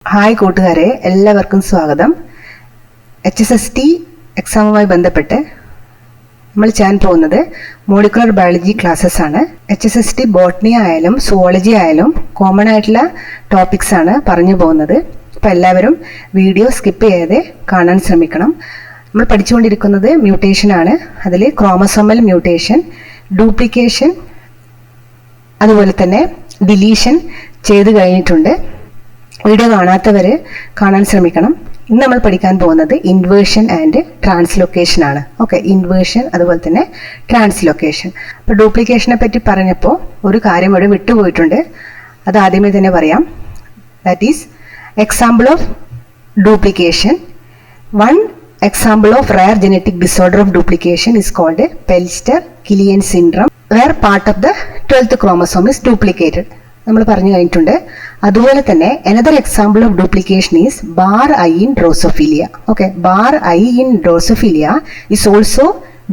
Hi കൂട്ടുകാരെ, എല്ലാവർക്കും സ്വാഗതം. HSST എക്സാമുമായി ബന്ധപ്പെട്ട് നമ്മൾ ചെയ്യാൻ പോകുന്നത് മോളിക്കുലർ ബയോളജി ക്ലാസ്സസ് ആണ്. HSST ബോട്ടണി ആയാലും സുവോളജി ആയാലും കോമൺ ആയിട്ടുള്ള ടോപ്പിക്സ് ആണ് പറഞ്ഞു പോകുന്നത്. അപ്പോൾ എല്ലാവരും വീഡിയോ സ്കിപ്പ് ചെയ്യാതെ കാണാൻ ശ്രമിക്കണം. നമ്മൾ പഠിച്ചുകൊണ്ടിരിക്കുന്നത് മ്യൂട്ടേഷൻ ആണ്. അതിൽ ക്രോമസോമൽ മ്യൂട്ടേഷൻ, ഡ്യൂപ്ലിക്കേഷൻ, അതുപോലെ തന്നെ ഡിലീഷൻ ചെയ്ത് കഴിഞ്ഞിട്ടുണ്ട്. വീഡിയോ കാണാത്തവർ കാണാൻ ശ്രമിക്കണം. ഇന്ന് നമ്മൾ പഠിക്കാൻ പോകുന്നത് ഇൻവേർഷൻ ആൻഡ് ട്രാൻസ്ലൊക്കേഷൻ ആണ്. ഓക്കെ, ഇൻവേർഷൻ അതുപോലെ തന്നെ ട്രാൻസ്ലൊക്കേഷൻ. അപ്പോൾ ഡ്യൂപ്ലിക്കേഷനെ പറ്റി പറഞ്ഞപ്പോൾ ഒരു കാര്യം ഇവിടെ വിട്ടുപോയിട്ടുണ്ട്. അത് ആദ്യമേ തന്നെ പറയാം. That is example of duplication. One example of rare genetic disorder of duplication is called Pelster-Killian syndrome, where part of the 12th chromosome is duplicated. നമ്മൾ പറഞ്ഞു കഴിഞ്ഞിട്ടുണ്ട്. അതുപോലെ തന്നെ another example of duplication is bar I in Drosophila. Okay, bar I in Drosophila is also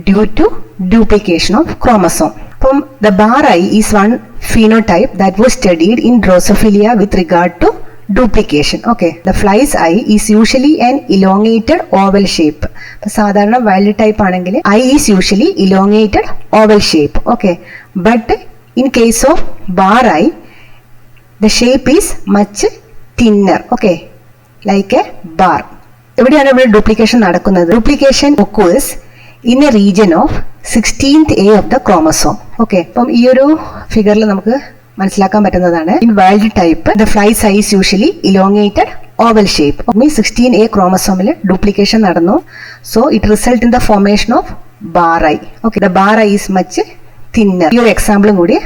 due to duplication of chromosome. അപ്പം the bar I is one phenotype that was studied in Drosophila with regard to duplication. Okay, the fly's eye is usually an elongated oval shape. അപ്പോൾ സാധാരണ wild type ആണെങ്കിൽ I is usually elongated oval shape. Okay, but in case of bar I the shape is much thinner. Okay, like a bar. എവിടെയാണ് ഇവിടെ duplication നടക്കുന്നത്? Duplication occurs in a region of 16th A of the chromosome. Okay, അപ്പം ഈ ഒരു ഫിഗറിൽ നമുക്ക് മനസ്സിലാക്കാൻ പറ്റുന്നതാണ്. In wild type the flies eye is usually elongated oval shape. Mean 16A ക്രോമസോമിൽ ഡ്യൂപ്ലിക്കേഷൻ നടന്നു. So it result in the formation of bar eye. Okay, the bar eye is much thinner. ഈ ഒരു എക്സാമ്പിളും കൂടി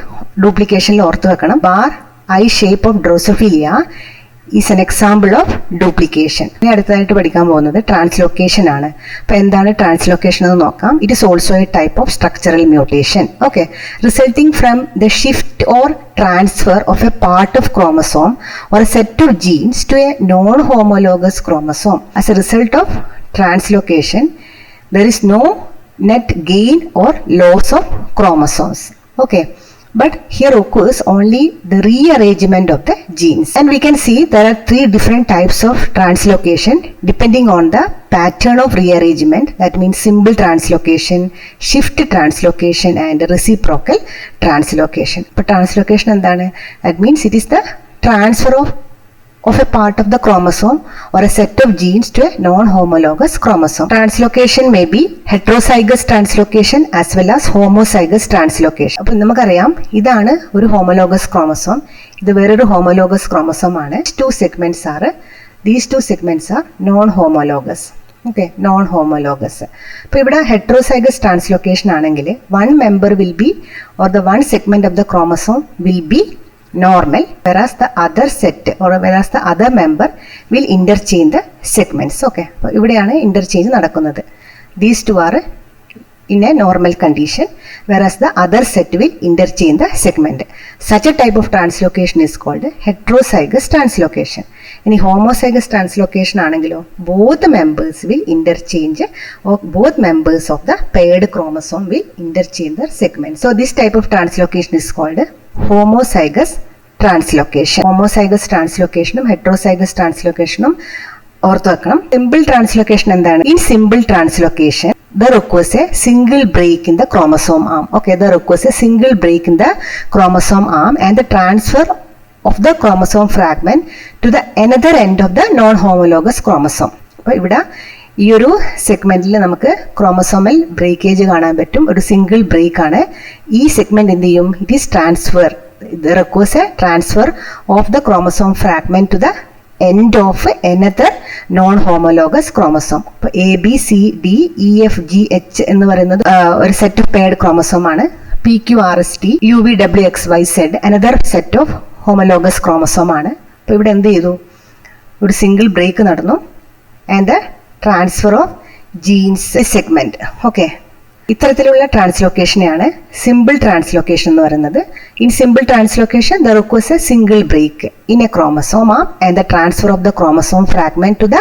ഡ്യൂപ്ലിക്കേഷനിൽ ഓർത്തു വെക്കണം. Bar eye shape of Drosophila is an example of duplication. ഇനി അടുത്തതായിട്ട് പഠിക്കാൻ പോകുന്നത് ട്രാൻസ്ലൊക്കേഷൻ ആണ്. അപ്പോൾ എന്താണ് ട്രാൻസ്ലൊക്കേഷൻ എന്ന് നോക്കാം. It is also a type of structural mutation. Okay, resulting from the shift or transfer of a part of chromosome or a set of genes to a non homologous chromosome. As a result of translocation there is no net gain or loss of chromosomes. Okay, but here occurs only the rearrangement of the genes, and we can see there are three different types of translocation depending on the pattern of rearrangement. That means simple translocation, shift translocation, and reciprocal translocation. But translocation endana? That means it is the transfer of a part of the chromosome or a set of genes to a non-homologous chromosome. Translocation may be heterozygous translocation as well as homozygous translocation. അപ്പോൾ നമുക്കറിയാം ഇതാണ് ഒരു homologous chromosome, ഇത് വേറൊരു homologous chromosome ആണ്. These two segments are non-homologous. Okay, non homologous. അപ്പോൾ ഇവിടെ heterozygous translocation ആണെങ്കിൽ one member will be or the one segment of the chromosome will be normal, whereas the other set or whereas the other member will interchange the segments. Okay, അപ്പോൾ ഇവിടെയാണ് interchange നടക്കുന്നത്. These two are in a normal condition, whereas the other set will interchange the segment. Such a type of translocation is called heterozygous translocation. ഇനി homozygous translocation ആണെങ്കിലോ both members will interchange, or both members of the paired chromosome will interchange their segments. So this type of translocation is called homozygous translocation. Homozygous translocationും heterozygous translocationും ഓർത്തു വെക്കണം. Simple translocation എന്താണ്? In simple translocation there occurs a single break in the chromosome arm. Okay, there occurs a single break in the chromosome arm and the transfer of the chromosome fragment to the another end of the non-homologous chromosome. അപ്പോൾ ഇവിടെ ഈ ഒരു സെഗ്മെന്റിൽ നമുക്ക് chromosomal breakage കാണാൻ പറ്റും. ഒരു single break ആണ്. ഈ സെഗ്മെന്റ് എന്ത് ചെയ്യും? It is transfer. there occurs a transfer of the chromosome fragment to the end of another non-homologous chromosome. അപ്പോൾ ABCDEFGH എന്ന് പറയുന്നത് ഒരു സെറ്റ് ഓഫ് പെയർഡ് ക്രോമസോം ആണ്. PQRST UVWXYZ another set of homologous chromosome ആണ്. അപ്പോൾ ഇവിടെ എന്ത് ചെയ്തു? ഒരു സിംഗിൾ ബ്രേക്ക് നടന്നു and the transfer of genes segment. Okay, ഇത്തരത്തിലുള്ള ട്രാൻസ്ലോക്കേഷനെയാണ് സിമ്പിൾ ട്രാൻസ്ലോക്കേഷൻ എന്ന് പറയുന്നത്. In simple translocation there occurs a single break in a chromosome and the transfer of the chromosome fragment to the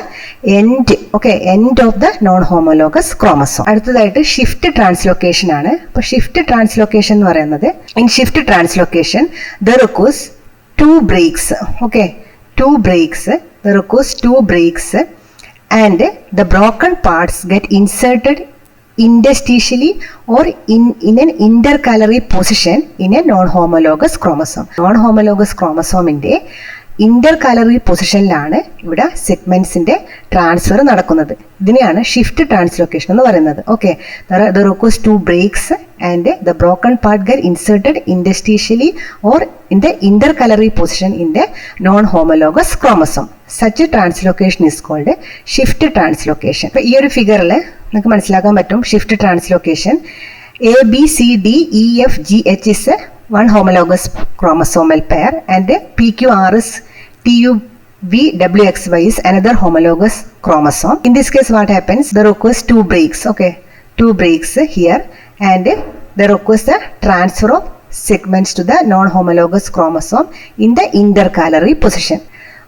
end. Okay, end of the non homologous chromosome. അടുത്തതായിട്ട് shift translocation ആണ്. അപ്പോൾ shift translocation എന്ന് പറയുന്നത് in shift translocation there occurs two breaks. Okay, two breaks there occurs 2 breaks and the broken parts get inserted interstitially or in an intercalary position in a non-homologous chromosome. Non-homologous chromosomeന്റെ ഇന്റർകാലറി പൊസിഷനിലാണ് ഇവിടെ സെഗ്മെന്റ്സിന്റെ transfer നടക്കുന്നത്. ഇതിനെയാണ് shift translocation എന്ന് പറയുന്നത്. Okay, there occurs 2 breaks and the broken part get inserted interstitially or in the intercalary position in the non-homologous chromosome. Such a translocation is called shift translocation. അപ്പോൾ ഈ ഒരു ഫിഗറിൽ നിങ്ങൾക്ക് മനസ്സിലാക്കാൻ പറ്റും shift translocation. ABCDEFGH is one homologous chromosomal pair and PQRS TUVWXY is another homologous chromosome. In this case what happens? There occurs 2 breaks. Okay, 2 breaks here and there occurs the transfer of segments to the non-homologous chromosome in the intercalary position.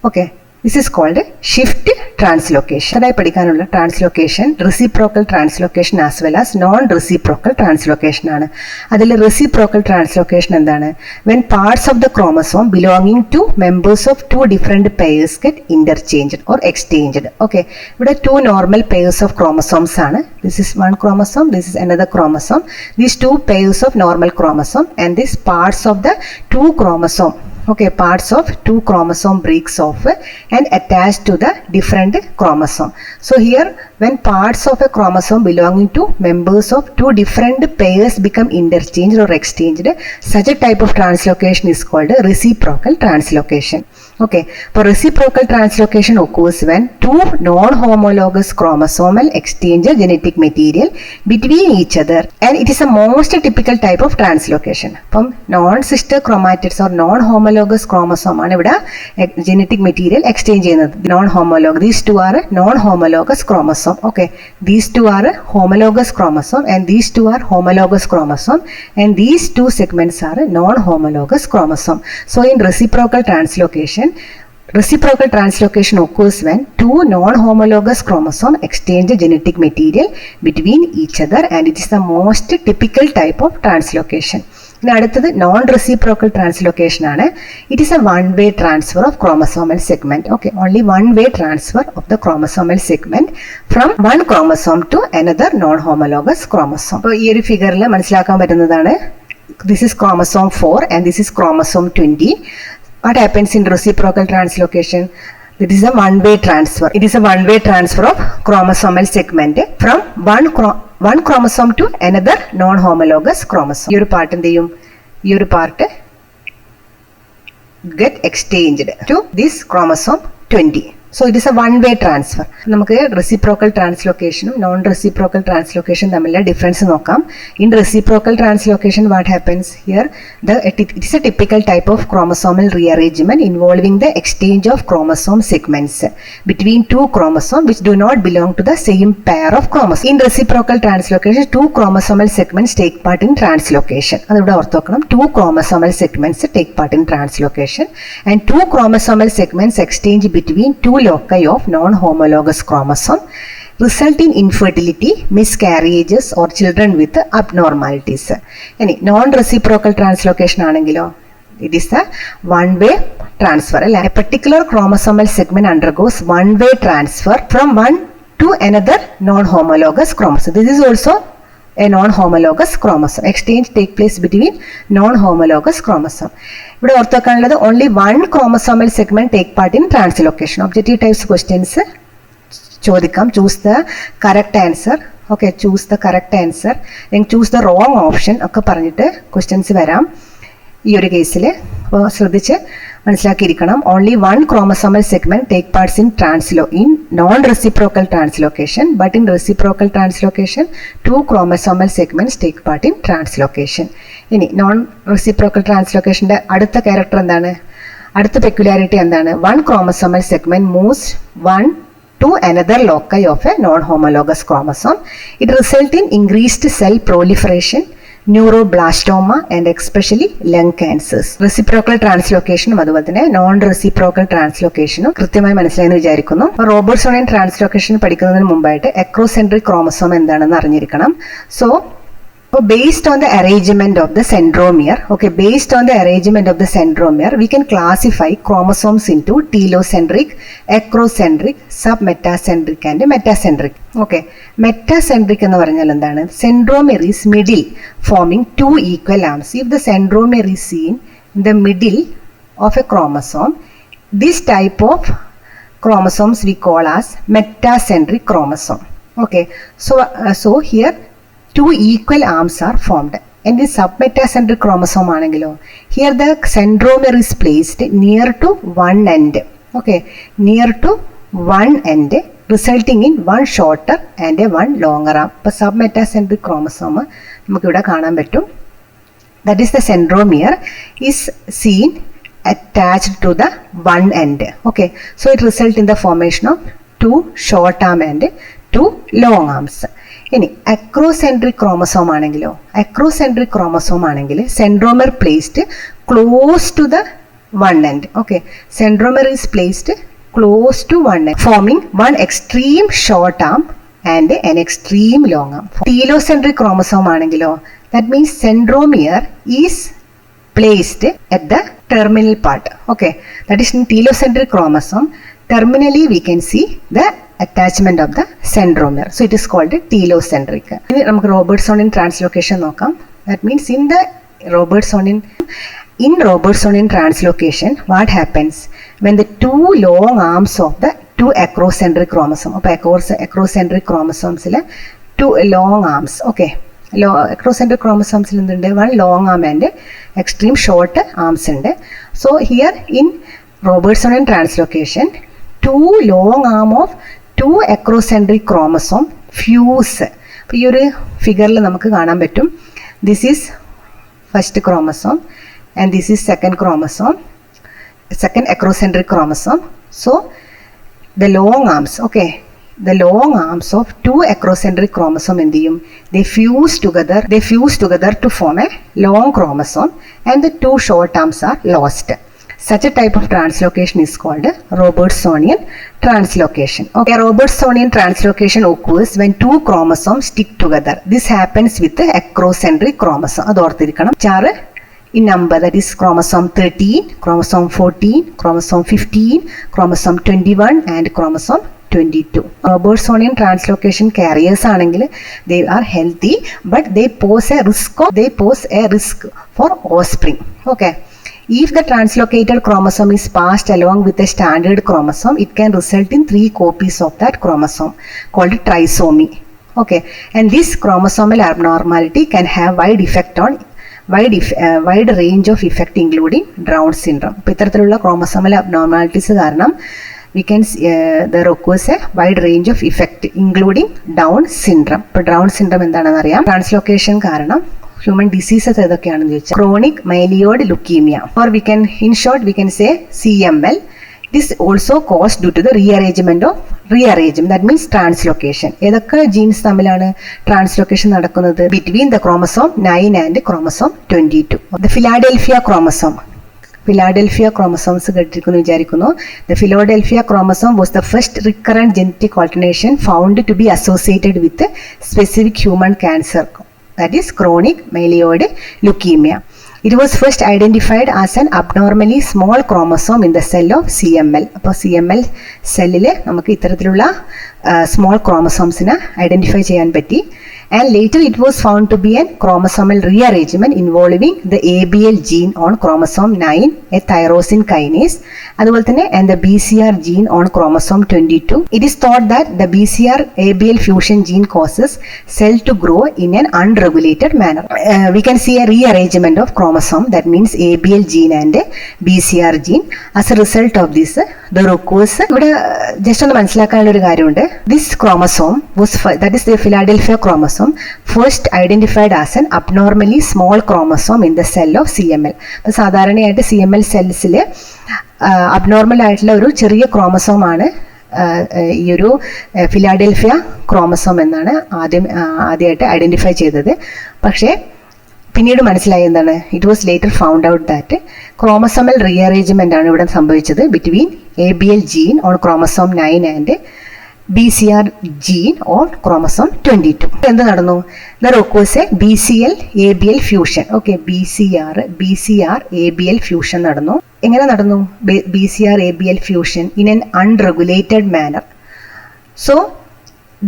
Okay, this is called shift translocation. അതായി പഠിക്കാനുള്ള translocation reciprocal translocation as well as non reciprocal translocation ആണ്. അതിൽ reciprocal translocation എന്താണ്? When parts of the chromosome belonging to members of 2 different pairs get interchanged or exchanged. Okay, ഇവിടെ 2 normal pairs of chromosomes ആണ്. This is one chromosome, this is another chromosome. These 2 pairs of normal chromosome and these parts of the 2 chromosome. Okay, parts of 2 chromosome breaks off and attached to the different chromosome. So here when parts of a chromosome belonging to members of 2 different pairs become interchanged or exchanged, such a type of translocation is called reciprocal translocation. Okay, for reciprocal translocation occurs when 2 non-homologous chromosomal exchange genetic material between each other and it is a most typical type of translocation. From non-sister chromatids or non-homologous chromosome ആണ് ഇവിടെ genetic material exchange ചെയ്യുന്നത്. Non-homologous, these 2 are non-homologous chromosome. Okay, these 2 are homologous chromosome and these 2 are homologous chromosome and these 2 segments are non-homologous chromosome. So in reciprocal translocation occurs when 2 non-homologous chromosomes exchange genetic material between each other and it is the most typical type of translocation. ഇനി അടുത്തത് non reciprocal translocation ആണ്. It is A one-way transfer of chromosomal segment. Okay, only one-way transfer of the chromosomal segment from one chromosome to another non-homologous chromosome. അപ്പോൾ ഈ ഒരു ഫിഗറിൽ മനസ്സിലാക്കാൻ പറ്റുന്നതാണ്, this is chromosome 4 and this is chromosome 20. What happens in reciprocal translocation? It is a one-way transfer. It is a one-way transfer of chromosomal segment from one chromosome to another non-homologous chromosome. ഈ ഒരു part എന്ത് ചെയ്യും? ഈ ഒരു part get exchanged to this chromosome 20. So it is a one-way transfer. നമുക്ക് reciprocal ട്രാൻസ്ലൊക്കേഷനും non reciprocal translocation തമ്മിലുള്ള difference നോക്കാം. In reciprocal translocation what happens here? It is a typical type of chromosomal rearrangement involving the exchange of chromosome segments between 2 chromosomes which do not belong to the same pair of chromosomes. In reciprocal translocation, 2 chromosomal segments take part in translocation. അതിവിടെ ഓർത്തോക്കണം, 2 chromosomal segments take part in translocation and 2 chromosomal segments exchange between 2 loci of non-homologous chromosome result in infertility, miscarriages or children with abnormalities. ഇനി non reciprocal translocation ആണെങ്കിലോ it is a one-way transfer. A particular chromosomal segment undergoes one-way transfer from one to another non-homologous chromosome. This is also a non-homologous chromosome. Exchange take place between non-homologous chromosome. ഇവിടെ ഓർത്തോക്കാനുള്ളത് only one chromosomal segment take part in translocation. Objective types questions ചോദിക്കാം. Choose the correct answer. Okay, choose the correct answer. Then choose the wrong option ഒക്കെ പറഞ്ഞിട്ട് questions വരാം ഈ ഒരു കേസിൽ. അപ്പോൾ ശ്രദ്ധിച്ച് മനസ്സിലാക്കിയിരിക്കണം. Only one chromosomal segment take parts in non-reciprocal translocation, but in reciprocal translocation 2 chromosomal segments take part in translocation. ഇനി നോൺ റെസിപ്രോക്കൽ ട്രാൻസ്ലോക്കേഷന്റെ അടുത്ത ക്യാരക്ടർ എന്താണ്? അടുത്ത പെക്യുലാരിറ്റി എന്താണ്? One chromosomal segment moves one to another loci of a non-homologous chromosome. It results in increased cell proliferation, neuroblastoma and especially lung cancers. Reciprocal translocation അതുപോലെ തന്നെ non reciprocal ട്രാൻസ്ലോക്കേഷനും കൃത്യമായി മനസ്സിലായെന്ന് വിചാരിക്കുന്നു. റോബർട്ട്സോണിയൻ translocation പഠിക്കുന്നതിന് മുമ്പായിട്ട് എക്രോസെൻട്രിക് ക്രോമസോം എന്താണെന്ന് അറിഞ്ഞിരിക്കണം. So So based on the arrangement of the centromere, okay, based on the arrangement of the centromere, we can classify chromosomes into telocentric, acrocentric, submetacentric and metacentric. Okay, metacentric എന്ന് പറഞ്ഞാൽ എന്താണ്? Centromere is middle, forming two equal arms. If the centromere is seen in the middle of a chromosome, this type of chromosomes we call as metacentric chromosome. Okay, so here two equal arms are formed. And the submetacentric chromosome ആണെങ്കിലോ, here the centromere is placed near to one end. Okay, near to one end, resulting in one shorter and a one longer arm. അപ്പോൾ submetacentric chromosome നമുക്കിവിടെ കാണാൻ പറ്റും. That is the centromere is seen attached to the one end. Okay, so it results in the formation of two short arm and two long arms. ഇനി acrocentric chromosome ആണെങ്കിലോ, acrocentric chromosome ആണെങ്കിൽ centromere placed close to the one end. Okay, centromere is placed close to one end, forming one extreme short arm and an extreme long arm. Telocentric chromosome ആണെങ്കിലോ, that means centromere is placed at the terminal part. Okay, that is in telocentric chromosome. Terminally we can see the attachment of the centromere. So it is called telocentric. ഇനി നമുക്ക് റോബർട്ട്സോണിയൻ translocation നോക്കാം. That means in Robertsonian translocation, what happens when the two long arms of the two acrocentric chromosome, അപ്പോൾ acrocentric chromosomes two long arms. Okay, acrocentric chromosomes എന്തുണ്ട്? One long arm and extreme short arms ഉണ്ട്. So here in Robertsonian translocation, two long arm of two acrocentric chromosome fuse. അപ്പോൾ ഈ ഒരു ഫിഗറിൽ നമുക്ക് കാണാൻ പറ്റും. This is first chromosome and this is second chromosome, second acrocentric chromosome. So the long arms, okay, the long arms of two acrocentric chromosome എന്ത് ചെയ്യും? They fuse together to form a long chromosome and the two short arms are lost. Such a type of translocation is called Robertsonian translocation. Okay, Robertsonian translocation occurs when two chromosomes stick together. This happens with the acrocentric chromosome. അത് ഓർത്തിരിക്കണം. ചാറ് in number, that is chromosome 13, chromosome 14, chromosome 15, chromosome 21 and chromosome 22. Robertsonian translocation carriers ആണെങ്കിൽ they are healthy, but they pose a risk for offspring. Okay. If the translocated chromosome is passed along with a standard chromosome, it can result in 3 copies of that chromosome called trisomy. Okay, and this chromosomal abnormality can have wide range of effect including Down syndrome. ഇപ്പോൾ ഇത്തരത്തിലുള്ള chromosomal abnormalities കാരണം we can there occurs a wide range of effect including Down syndrome. ഇപ്പോൾ Down syndrome എന്താണെന്ന് അറിയാം. Translocation കാരണം human diseases ഏതൊക്കെയാണെന്ന് ചോദിച്ചാൽ chronic myeloid leukemia, or in short we can say CML. This also caused due to the rearrangement, that means translocation. ഏതൊക്കെ jeans തമ്മിലാണ് translocation നടക്കുന്നത്? Between the chromosome 9 and chromosome 22. The Philadelphia chromosomes കേട്ടിരിക്കുന്നു വിചാരിക്കുന്നു. The Philadelphia chromosome was the first recurrent genetic alternation found to be associated with a specific human cancer, that is chronic myeloid leukemia. It was first identified as an abnormally small chromosome in the cell of CML. അപ്പോൾ CML സെല്ലിൽ നമുക്ക് ഇത്തരത്തിലുള്ള small ക്രോമസോംസിനെ identify ചെയ്യാൻ പറ്റി. And later it was found to be a chromosomal rearrangement involving the ABL gene on chromosome 9, a tyrosine kinase, അതുപോലെ തന്നെ and the BCR gene on chromosome 22. It is thought that the BCR ABL fusion gene causes cell to grow in an unregulated manner. We can see a rearrangement of chromosome, that means ABL gene and BCR gene. As a result of this, the occurs ഇവിടെ just ഒന്ന് മനസ്സിലാക്കാനുള്ള ഒരു കാര്യമുണ്ട്. This chromosome was, that is the Philadelphia chromosome, first identified as an abnormally small chromosome in the cell of CML. അപ്പോൾ സാധാരണയായിട്ട് CML സെൽസിൽ abnormal ആയിട്ടുള്ള ഒരു ചെറിയ ക്രോമസോം ആണ് ഈ ഒരു ഫിലാഡൽഫിയ ക്രോമസോം എന്നാണ് ആദ്യമായിട്ട് ഐഡൻറ്റിഫൈ ചെയ്തത്. പക്ഷേ പിന്നീട് മനസ്സിലായി എന്താണ്? It was later found out that chromosomal rearrangement ആണ് ഇവിടെ സംഭവിച്ചത് between ABL gene on chromosome 9 and BCR gene or chromosome 22. എന്ത് നടന്നു? There occurs a BCL-ABL fusion. Okay, BCR-ABL fusion നടന്നു. എങ്ങനെ നടന്നു? BCR-ABL fusion in an unregulated manner. So,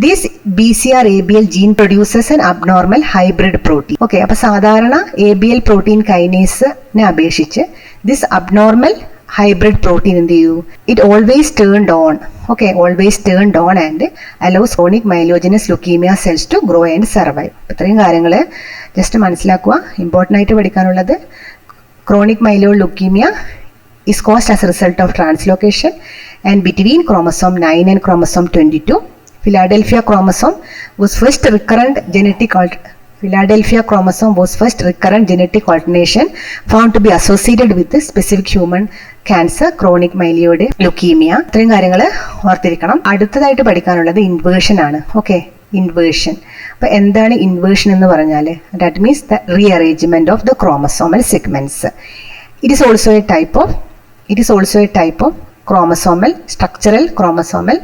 this BCR-ABL gene produces an abnormal hybrid protein. Okay, അപ്പോൾ സാധാരണ ABL protein kinase-നെ അപേക്ഷിച്ച് this abnormal hybrid protein എന്ത് ചെയ്തു? It always turned on. Okay, always turned on and allows chronic myelogenous leukemia cells to grow and survive. ഇത്രയും കാര്യങ്ങൾ just മനസ്സിലാക്കുക. Important ആയിട്ട് പഠിക്കാനുള്ളത് chronic myeloid leukemia is caused as a result of translocation and between chromosome 9 and chromosome 22. Philadelphia chromosome was first recurrent genetic alternation found to be associated with the specific human cancer, chronic myeloid leukemia. ഇത്രയും കാര്യങ്ങൾ ഓർത്തിരിക്കണം. അടുത്തതായിട്ട് പഠിക്കാനുള്ളത് inversion ആണ്. Okay, inversion. അപ്പോൾ എന്താണ് inversion എന്ന് പറഞ്ഞാൽ? That means the rearrangement of the chromosomal segments. It is also a type of chromosomal structural chromosomal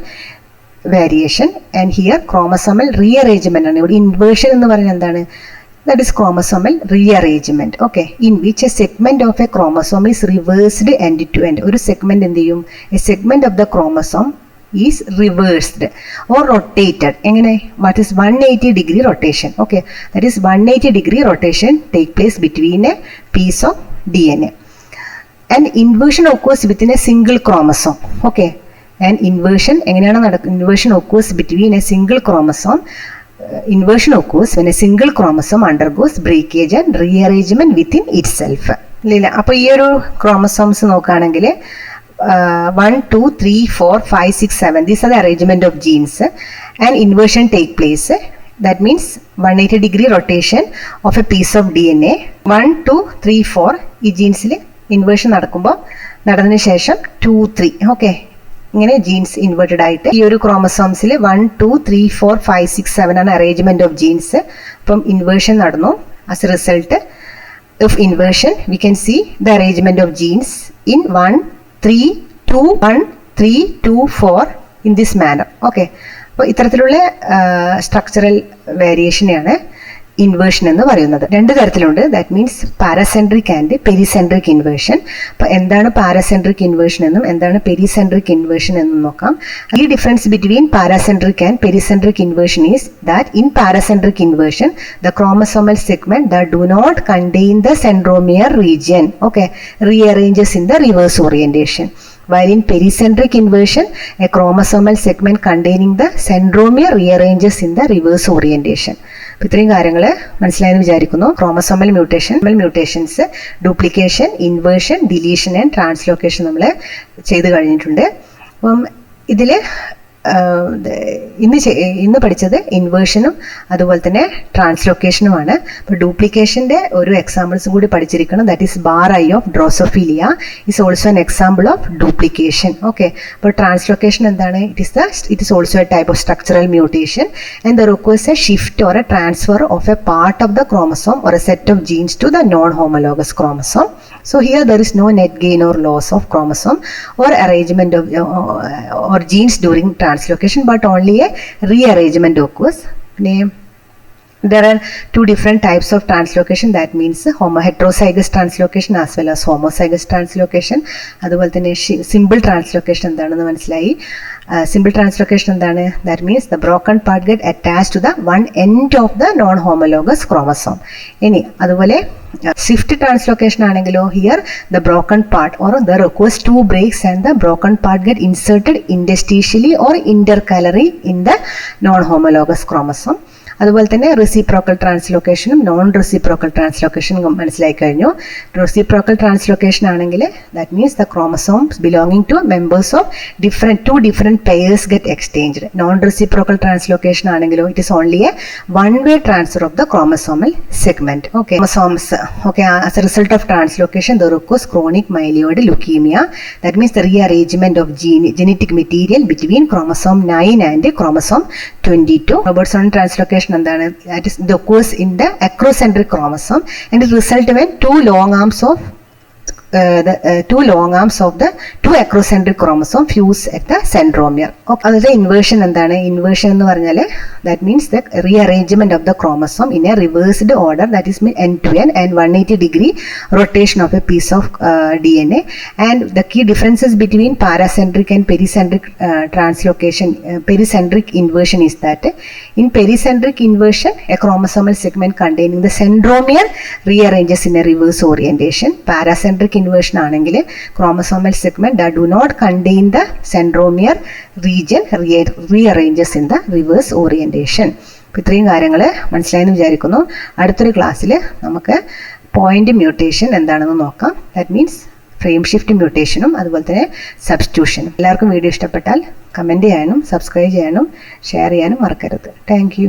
variation and here chromosomal rearrangement ആണ്. ഇവിടെ ഇൻവേർഷൻ എന്ന് പറയുന്നത് എന്താണ്? That is chromosomal rearrangement. Okay, in which a segment of a chromosome is reversed end to end. ഒരു segment എന്ത് ചെയ്യും? A segment of the chromosome is reversed or rotated. എങ്ങനെ? What is 180-degree rotation? Okay, that is 180-degree rotation take place between a piece of DNA. And inversion occurs within a single chromosome. Okay, and inversion എങ്ങനെയാണ് നടക്കുന്നത്? Inversion occurs between a single chromosome. Inversion occurs when a single chromosome undergoes breakage and rearrangement within itself. ഇല്ല, അപ്പോൾ ഈ ഒരു chromosomes നോക്കുകയാണെങ്കിൽ 1, 2, 3, 4, 5, 6, 7 these are the arrangement of genes and inversion take place. That means 180-degree rotation of a piece of DNA. 1, 2, 3, 4 ഈ ജീൻസിൽ inversion നടന്നതിന് ശേഷം 2, 3 okay ഇങ്ങനെ jeans inverted ആയിട്ട് ഈ ഒരു ക്രോമസോംസിൽ 1, 2, 3, 4, 5, 6, 7 ആണ് അറേഞ്ച്മെന്റ് ഓഫ് ജീൻസ്. അപ്പം ഇൻവേർഷൻ നടന്നു. As a result of inversion we can see the arrangement of genes in 1, 3, 2, 1, 3, 2, 4 in this manner. Okay, അപ്പോൾ ഇത്തരത്തിലുള്ള സ്ട്രക്ചറൽ വേരിയേഷനെയാണ് ഇൻവേർഷൻ എന്ന് പറയുന്നത്. രണ്ട് തരത്തിലുണ്ട്. That means paracentric and pericentric inversion. അപ്പോൾ എന്താണ് പാരാസെൻട്രിക് ഇൻവേർഷൻ എന്നും എന്താണ് പെരിസെൻട്രിക് ഇൻവേർഷൻ എന്നും നോക്കാം. ഈ difference between paracentric and pericentric inversion is that in paracentric inversion the chromosomal segment that do not contain the centromere region okay rearranges in the reverse orientation. While in pericentric inversion, a chromosomal segment containing the centromere rearranges in the reverse orientation. ഇത്രയും കാര്യങ്ങൾ മനസ്സിലായെന്ന് വിചാരിക്കുന്നു. Chromosomal mutations, duplication, inversion, deletion and translocation നമ്മൾ ചെയ്ത് കഴിഞ്ഞിട്ടുണ്ട്. അപ്പം ഇതിൽ ഇന്ന് പഠിച്ചത് ഇൻവേർഷനും അതുപോലെ തന്നെ ട്രാൻസ്ലോക്കേഷനുമാണ്. അപ്പോൾ ഡ്യൂപ്ലിക്കേഷൻ്റെ ഒരു എക്സാമ്പിൾസും കൂടി പഠിച്ചിരിക്കണം. That is bar eye of Drosophila is also an example of duplication. Okay, അപ്പോൾ ട്രാൻസ്ലോക്കേഷൻ എന്താണ്? It is also a type of structural mutation and there occurs a shift or a transfer of a part of the chromosome or a set of genes to the non-homologous chromosome. So here there is no net gain or loss of chromosome or arrangement of or genes during translocation, but only a rearrangement occurs. There are two different types of translocation. That means heterozygous translocation as well as homozygous translocation. അതുപോലെ തന്നെ simple translocation എന്താണെന്ന് മനസ്സിലായി. Simple translocation എന്താണ്? That means the broken part get attached to the one end of the non-homologous chromosome. ഇനി അതുപോലെ shift translocation ആണെങ്കിലോ here the broken part or there occurs two breaks and the broken part get inserted interstitially or intercalary in the non-homologous chromosome. അതുപോലെ തന്നെ reciprocal ട്രാൻസ്ലോക്കേഷനും non reciprocal ട്രാൻസ്ലോക്കേഷനും മനസ്സിലായി കഴിഞ്ഞു. Reciprocal translocation ആണെങ്കിൽ that means the chromosomes belonging to members of two different pairs get exchanged. Non reciprocal translocation ആണെങ്കിലോ it is only a one way transfer of the chromosomal segment. Okay, chromosomes okay as a result of translocation there occurs chronic myeloid leukemia. That means the rearrangement of genetic material between chromosome 9 and chromosome 22. Robertson translocation എന്താണ്? That is the occurs in the acrocentric chromosome and it results when two long arms of two long arms of the two acrocentric chromosome fuse at the centromere. അതായത് inversion എന്താണ്? Inversion എന്ന് പറഞ്ഞാൽ that means the rearrangement of the chromosome in a reversed order, that is end to end and 180-degree rotation of a piece of DNA. And the key differences between paracentric and pericentric translocation, pericentric inversion is that in pericentric inversion a chromosomal segment containing the centromere rearranges in a reverse orientation. Paracentric inversion ആണെങ്കിൽ chromosomal segment that do not contain the centromere region rearranges in the reverse orientation. അപ്പോൾ ഇത്രയും കാര്യങ്ങൾ മനസ്സിലായെന്ന് വിചാരിക്കുന്നു. അടുത്തൊരു ക്ലാസ്സിൽ നമുക്ക് point mutation എന്താണെന്ന് നോക്കാം. ദാറ്റ് മീൻസ് ഫ്രെയിം ഷിഫ്റ്റ് മ്യൂട്ടേഷനും അതുപോലെ തന്നെ സബ്സ്റ്റിറ്റ്യൂഷനും. എല്ലാവർക്കും വീഡിയോ ഇഷ്ടപ്പെട്ടാൽ കമൻറ്റ് ചെയ്യാനും സബ്സ്ക്രൈബ് ചെയ്യാനും ഷെയർ ചെയ്യാനും മറക്കരുത്. Thank you.